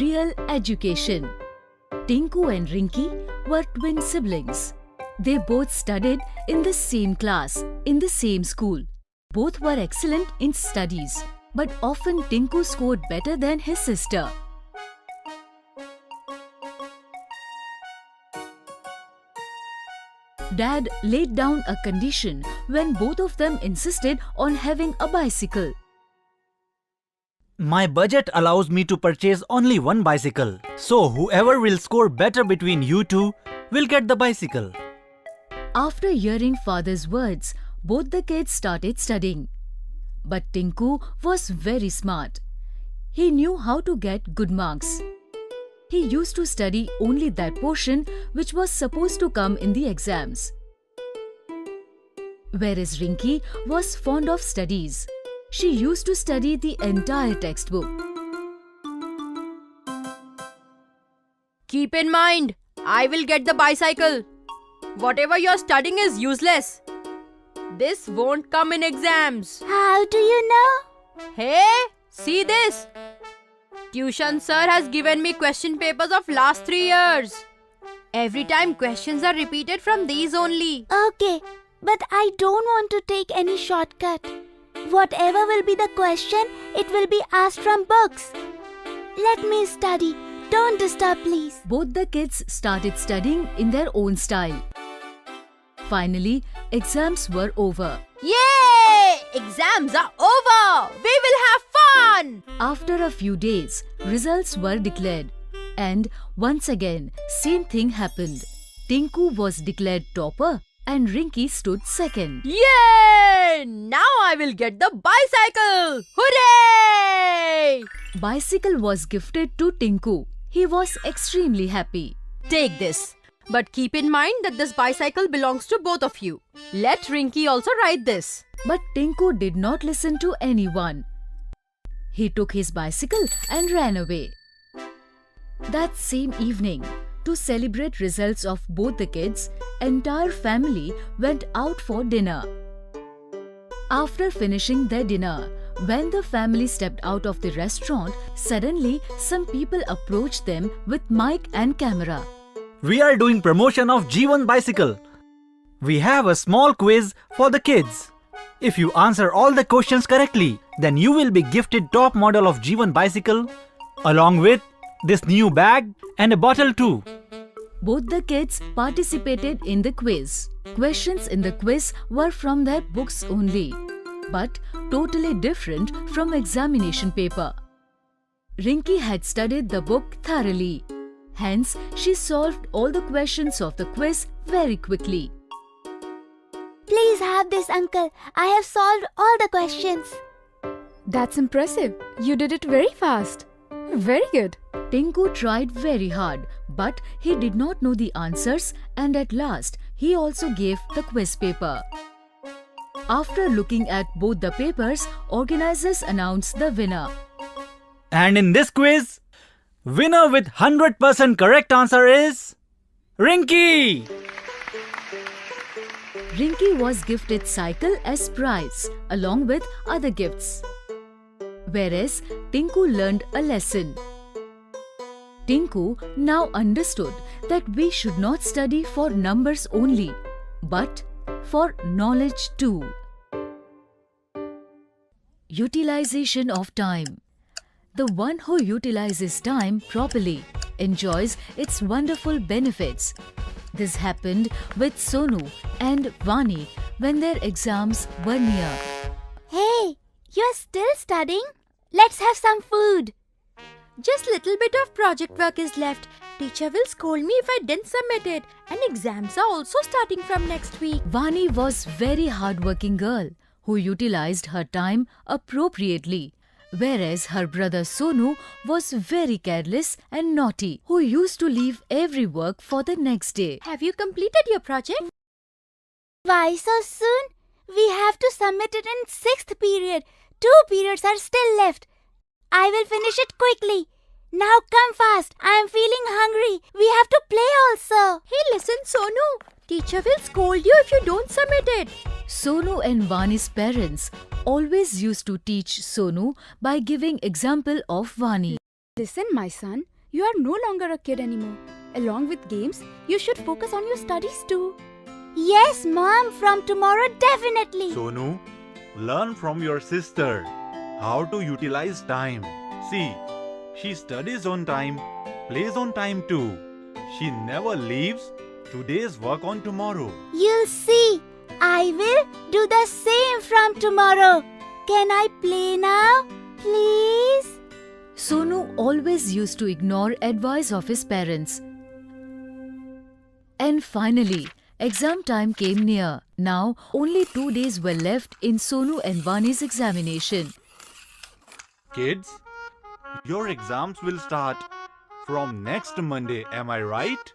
real education. Tinku and Rinky were twin siblings. They both studied in the same class, in the same school. Both were excellent in studies, but often Tinku scored better than his sister. Dad laid down a condition when both of them insisted on having a bicycle. My budget allows me to purchase only one bicycle. So whoever will score better between you two will get the bicycle. After hearing father's words, both the kids started studying. But Tinku was very smart. He knew how to get good marks. He used to study only that portion which was supposed to come in the exams. Whereas Rinky was fond of studies. She used to study the entire textbook. Keep in mind, I will get the bicycle. Whatever you're studying is useless. This won't come in exams. How do you know? Hey, see this? Tuition sir has given me question papers of last 3 years. Every time questions are repeated from these only. Okay, but I don't want to take any shortcut. Whatever will be the question, it will be asked from books. Let me study. Don't disturb, please. Both the kids started studying in their own style. Finally, exams were over. Yay! Exams are over! We will have fun! After a few days, results were declared. And once again, same thing happened. Tinku was declared topper and Rinky stood second. Yay! Now I will get the bicycle! Hooray! Bicycle was gifted to Tinku. He was extremely happy. Take this. But keep in mind that this bicycle belongs to both of you. Let Rinky also ride this. But Tinku did not listen to anyone. He took his bicycle and ran away. That same evening, to celebrate results of both the kids, entire family went out for dinner. After finishing their dinner, when the family stepped out of the restaurant, suddenly some people approached them with mic and camera. We are doing promotion of G1 bicycle. We have a small quiz for the kids. If you answer all the questions correctly, then you will be gifted top model of G1 bicycle along with this new bag and a bottle too. Both the kids participated in the quiz. Questions in the quiz were from their books only, but totally different from examination paper. Rinky had studied the book thoroughly. Hence, she solved all the questions of the quiz very quickly. Please have this, uncle. I have solved all the questions. That's impressive. You did it very fast. Very good. Tinku tried very hard, but he did not know the answers and at last he also gave the quiz paper. After looking at both the papers, organizers announced the winner. And in this quiz, winner with 100% correct answer is Rinky! Rinky was gifted cycle as prize along with other gifts. Whereas Tinku learned a lesson. Tinku now understood that we should not study for numbers only, but for knowledge too. Utilization of time. The one who utilizes time properly enjoys its wonderful benefits. This happened with Sonu and Vani when their exams were near. Hey, you're still studying? Let's have some food. Just little bit of project work is left. Teacher will scold me if I didn't submit it. And exams are also starting from next week. Vani was very hardworking girl who utilized her time appropriately. Whereas her brother Sonu was very careless and naughty, who used to leave every work for the next day. Have you completed your project? Why so soon? We have to submit it in 6th period. 2 periods are still left. I will finish it quickly. Now come fast. I am feeling hungry. We have to play also. Hey, listen, Sonu. Teacher will scold you if you don't submit it. Sonu and Vani's parents always used to teach Sonu by giving example of Vani. Listen, my son, you are no longer a kid anymore. Along with games, you should focus on your studies too. Yes, Mom, from tomorrow definitely. Sonu, learn from your sister how to utilize time. See, she studies on time, plays on time too. She never leaves today's work on tomorrow. You'll see. I will do the same from tomorrow. Can I play now? Please? Sonu always used to ignore advice of his parents. And finally, exam time came near. Now, only 2 days were left in Sonu and Vani's examination. Kids, your exams will start from next Monday, am I right?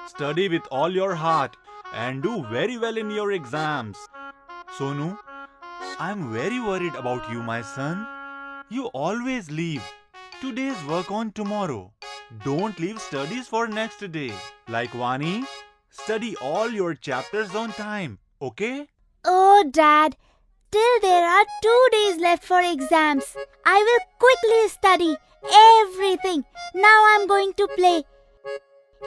Study with all your heart and do very well in your exams. Sonu, I'm very worried about you, my son. You always leave today's work on tomorrow. Don't leave studies for next day. Like Vani, study all your chapters on time, okay? Oh, Dad. Till there are 2 days left for exams. I will quickly study everything. Now I'm going to play.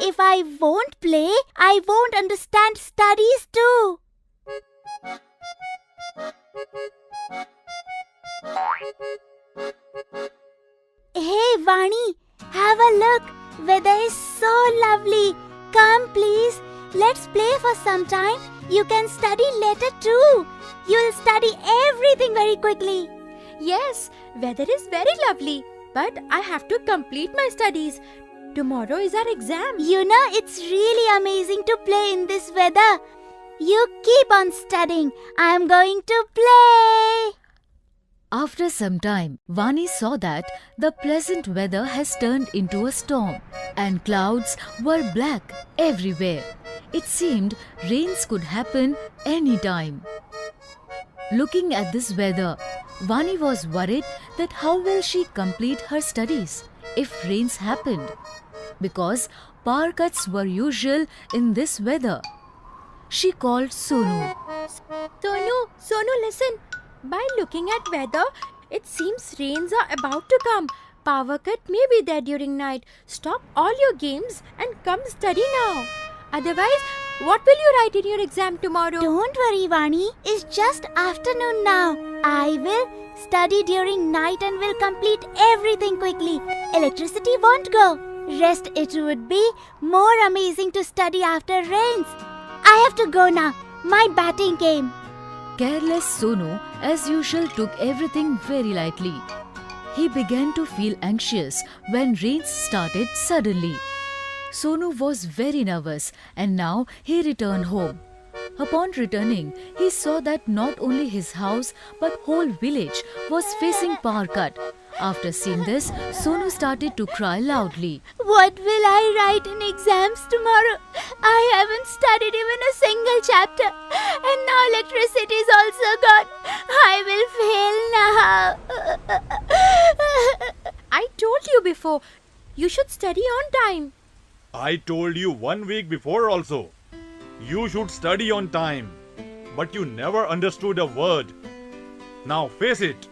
If I won't play, I won't understand studies too. Hey, Vani, have a look. Weather is so lovely. Come, please. Let's play for some time. You can study later too. You'll study everything very quickly. Yes, weather is very lovely, but I have to complete my studies. Tomorrow is our exam. You know, it's really amazing to play in this weather. You keep on studying. I'm going to play. After some time, Vani saw that the pleasant weather has turned into a storm and clouds were black everywhere. It seemed rains could happen any time. Looking at this weather, Vani was worried that how will she complete her studies if rains happened, because power cuts were usual in this weather. She called Sonu. Sonu, listen. By looking at weather, it seems rains are about to come. Power cut may be there during night. Stop all your games and come study now. Otherwise, what will you write in your exam tomorrow? Don't worry, Vani. It's just afternoon now. I will study during night and will complete everything quickly. Electricity won't go. Rest, it would be more amazing to study after rains. I have to go now. My batting game. Careless Sonu, as usual, took everything very lightly. He began to feel anxious when rains started suddenly. Sonu was very nervous and now he returned home. Upon returning, he saw that not only his house but whole village was facing power cut. After seeing this, Sonu started to cry loudly. What will I write in exams tomorrow? I haven't studied even a single chapter. And now electricity is also gone. I will fail now. I told you before, you should study on time. I told you 1 week before also. You should study on time. But you never understood a word. Now face it.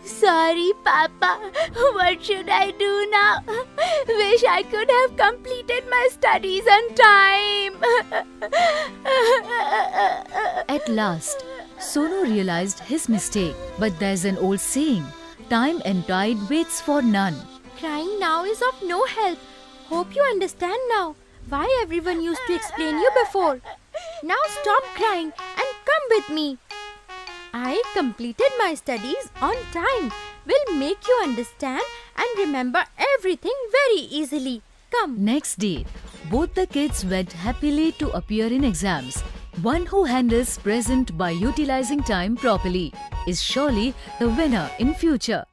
Sorry, Papa. What should I do now? Wish I could have completed my studies on time. At last, Sonu realized his mistake. But there's an old saying, time and tide waits for none. Crying now is of no help. Hope you understand now why everyone used to explain you before. Now stop crying and come with me. I completed my studies on time. Will make you understand and remember everything very easily. Come. Next day, both the kids went happily to appear in exams. One who handles present by utilizing time properly is surely the winner in future.